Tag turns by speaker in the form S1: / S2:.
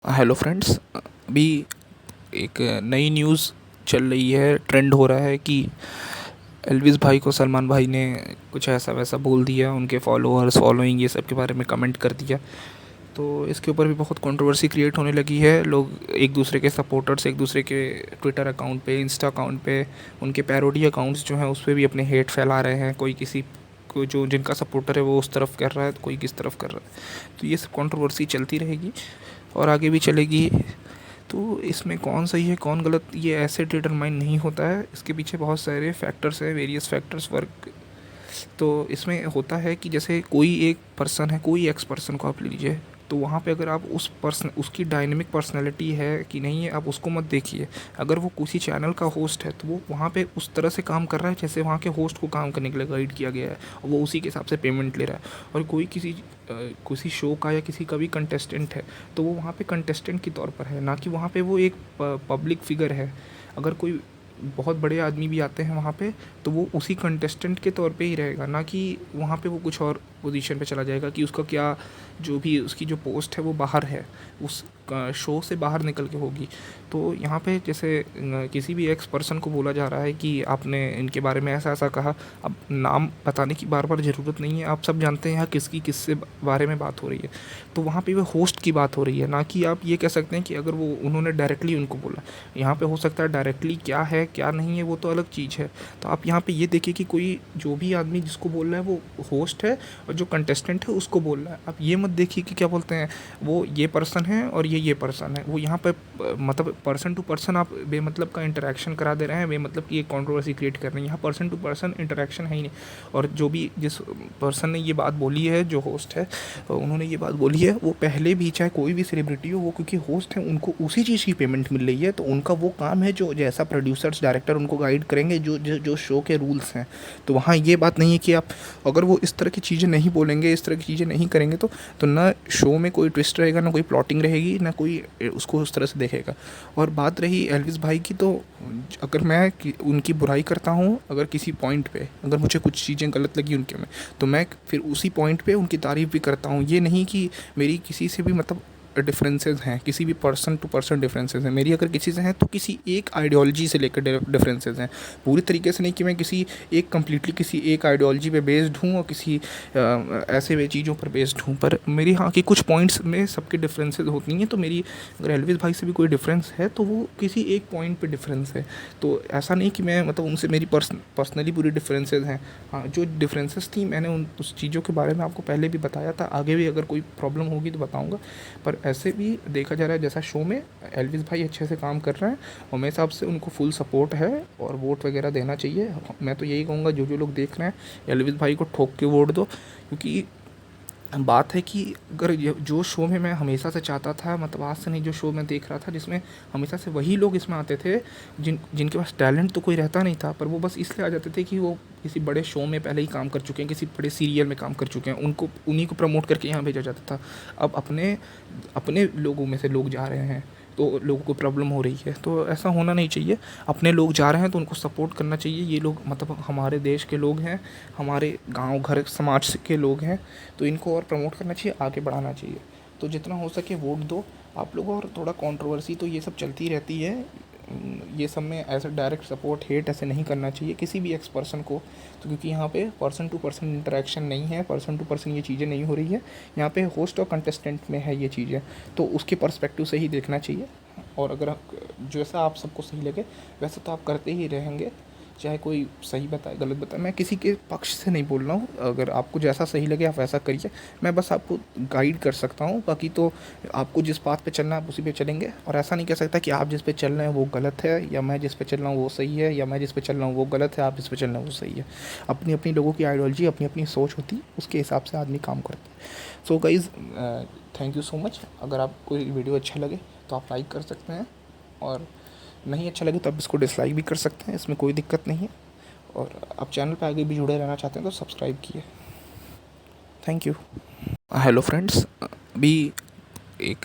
S1: Hello friends. अभी एक नई न्यूज़ चल रही है, ट्रेंड हो रहा है कि एल्विस भाई को सलमान भाई ने कुछ ऐसा वैसा बोल दिया, उनके फॉलोअर्स फॉलोइंग ये सब के बारे में कमेंट कर दिया। तो इसके ऊपर भी बहुत कंट्रोवर्सी क्रिएट होने लगी है। लोग एक दूसरे के सपोर्टर्स एक दूसरे के ट्विटर अकाउंट पे, इंस्टा अकाउंट पे, उनके पैरोडी अकाउंट्स जो हैं उस पर भी अपने हेट फैला रहे हैं। कोई किसी को जो जिनका सपोर्टर है वो उस तरफ कर रहा है, तो कोई किस तरफ कर रहा है। तो ये सब कंट्रोवर्सी चलती रहेगी और आगे भी चलेगी। तो इसमें कौन सही है कौन गलत, ये ऐसे डिटरमाइन नहीं होता है। इसके पीछे बहुत सारे फैक्टर्स हैं, वेरियस फैक्टर्स वर्क। तो इसमें होता है कि जैसे कोई एक पर्सन है, कोई एक्स पर्सन को आप ले लीजिए, तो वहाँ पे अगर आप उस पर्सन उसकी डायनेमिक पर्सनैलिटी है कि नहीं है, आप उसको मत देखिए। अगर वो किसी चैनल का होस्ट है तो वो वहाँ पे उस तरह से काम कर रहा है जैसे वहाँ के होस्ट को काम करने के लिए गाइड किया गया है, और वो उसी के हिसाब से पेमेंट ले रहा है। और कोई किसी शो का या किसी का भी कंटेस्टेंट है तो वो वहाँ पे कंटेस्टेंट के तौर पर है, ना कि वहाँ पे वो एक पब्लिक फिगर है। अगर कोई बहुत बड़े आदमी भी आते हैं वहाँ पे तो वो उसी कंटेस्टेंट के तौर पे ही रहेगा, ना कि वहाँ पे वो कुछ और पोजीशन पे चला जाएगा कि उसका क्या, जो भी उसकी जो पोस्ट है वो बाहर है, उस शो से बाहर निकल के होगी। तो यहाँ पे जैसे किसी भी एक्स पर्सन को बोला जा रहा है कि आपने इनके बारे में ऐसा ऐसा कहा। अब नाम बताने की बार बार ज़रूरत नहीं है, आप सब जानते हैं यहाँ किसकी किससे बारे में बात हो रही है। तो वहाँ पे वो होस्ट की बात हो रही है, ना कि आप ये कह सकते हैं कि अगर वो उन्होंने डायरेक्टली उनको बोला। यहाँ पे हो सकता है डायरेक्टली क्या है क्या नहीं है वो तो अलग चीज़ है। तो आप यहाँ पे ये देखिए कि कोई जो भी आदमी जिसको बोल रहा है वो होस्ट है, और जो कंटेस्टेंट है उसको बोल रहा है। आप ये मत देखिए कि क्या बोलते हैं वो ये पर्सन है और ये पर्सन है। वो यहाँ पे मतलब पर्सन टू पर्सन आप बेमतलब का इंटरेक्शन करा दे रहे हैं, बेमतलब की एक कंट्रोवर्सी क्रिएट कर रहे हैं। यहाँ पर्सन टू पर्सन इंटरेक्शन है ही नहीं। और जो भी जिस पर्सन ने ये बात बोली है, जो होस्ट है, उन्होंने ये बात बोली है, वो पहले भी चाहे कोई भी सेलिब्रिटी हो, वो क्योंकि होस्ट है उनको उसी चीज़ की पेमेंट मिल रही है, तो उनका वो काम है जो जैसा प्रोड्यूसर्स डायरेक्टर उनको गाइड करेंगे, जो शो के रूल्स हैं। तो वहाँ ये बात नहीं है कि आप अगर वो इस तरह की चीज़ें नहीं बोलेंगे, इस तरह की चीज़ें नहीं करेंगे, तो ना शो में कोई ट्विस्ट रहेगा, ना कोई प्लॉटिंग रहेगी, ना कोई उसको उस तरह से देखेगा। और बात रही एल्विस भाई की, तो अगर मैं उनकी बुराई करता हूँ, अगर किसी पॉइंट पे अगर मुझे कुछ चीज़ें गलत लगी उनके में, तो मैं फिर उसी पॉइंट पे उनकी तारीफ़ भी करता हूँ। ये नहीं कि मेरी किसी से भी मतलब डिफरेंसेस हैं, किसी भी पर्सन टू पर्सन डिफरेंसेस हैं। मेरी अगर किसी से हैं तो किसी एक आइडियोलॉजी से लेकर डिफरेंसेस हैं। पूरी तरीके से नहीं कि मैं किसी एक कम्प्लीटली किसी एक आइडियोलॉजी पे बेस्ड हूँ और किसी ऐसे वे चीज़ों पर बेस्ड हूँ। पर मेरी हाँ कि कुछ पॉइंट्स में सबके डिफरेंसेस होती हैं। तो मेरी अगर एल्विस भाई से भी कोई डिफरेंस है तो वो किसी एक पॉइंट पे डिफरेंस है। तो ऐसा नहीं कि मैं मतलब उनसे मेरी पर्सनली पूरी डिफरेंसेस हैं। हाँ, जो डिफरेंसेस थी मैंने उस चीज़ों के बारे में आपको पहले भी बताया था, आगे भी अगर कोई प्रॉब्लम होगी तो बताऊँगा। पर ऐसे भी देखा जा रहा है जैसा शो में एल्विस भाई अच्छे से काम कर रहे हैं, और मेरे हिसाब से उनको फुल सपोर्ट है और वोट वगैरह देना चाहिए। मैं तो यही कहूँगा जो लोग देख रहे हैं एल्विस भाई को ठोक के वोट दो। क्योंकि बात है कि अगर जो शो में मैं हमेशा से चाहता था, मतलब आज से नहीं, जो शो मैं देख रहा था जिसमें हमेशा से वही लोग इसमें आते थे जिनके पास टैलेंट तो कोई रहता नहीं था, पर वो बस इसलिए आ जाते थे कि वो किसी बड़े शो में पहले ही काम कर चुके हैं, किसी बड़े सीरियल में काम कर चुके हैं, उनको उन्हीं को प्रमोट करके यहाँ भेजा जाता था। अब अपने अपने लोगों में से लोग जा रहे हैं तो लोगों को प्रॉब्लम हो रही है। तो ऐसा होना नहीं चाहिए। अपने लोग जा रहे हैं तो उनको सपोर्ट करना चाहिए। ये लोग मतलब हमारे देश के लोग हैं, हमारे गांव घर समाज के लोग हैं, तो इनको और प्रमोट करना चाहिए, आगे बढ़ाना चाहिए। तो जितना हो सके वोट दो आप लोग। और थोड़ा कंट्रोवर्सी तो ये सब चलती रहती है, ये सब में ऐसा डायरेक्ट सपोर्ट हेट ऐसे नहीं करना चाहिए किसी भी एक्स पर्सन को। तो क्योंकि यहाँ पे पर्सन टू पर्सन इंटरेक्शन नहीं है, पर्सन टू पर्सन ये चीज़ें नहीं हो रही है, यहाँ पे होस्ट और कंटेस्टेंट में है ये चीज़ें। तो उसके पर्सपेक्टिव से ही देखना चाहिए। और अगर जैसा आप सबको सही लगे वैसा तो आप करते ही रहेंगे, चाहे कोई सही बताए गलत बताए। मैं किसी के पक्ष से नहीं बोल रहा हूँ, अगर आपको जैसा सही लगे आप वैसा करिए। मैं बस आपको गाइड कर सकता हूँ, बाकी तो आपको जिस बात पे चलना है आप उसी पे चलेंगे। और ऐसा नहीं कह सकता कि आप जिस पे चल रहे हैं वो गलत है, या मैं जिस पे चल रहा हूँ वो सही है, या मैं जिस पे चल रहा हूँ वो गलत है, आप जिस पे चल रहे हैं वो सही है। अपनी अपनी लोगों की आइडियोलॉजी, अपनी अपनी सोच होती है, उसके हिसाब से आदमी काम करता है। So guys, thank you so much. अगर आपको वीडियो अच्छा लगे तो आप लाइक कर सकते हैं, और नहीं अच्छा लगे तो आप इसको डिसलाइक भी कर सकते हैं, इसमें कोई दिक्कत नहीं है। और आप चैनल पे आगे भी जुड़े रहना चाहते हैं तो सब्सक्राइब किए। Thank you. Hello friends. अभी एक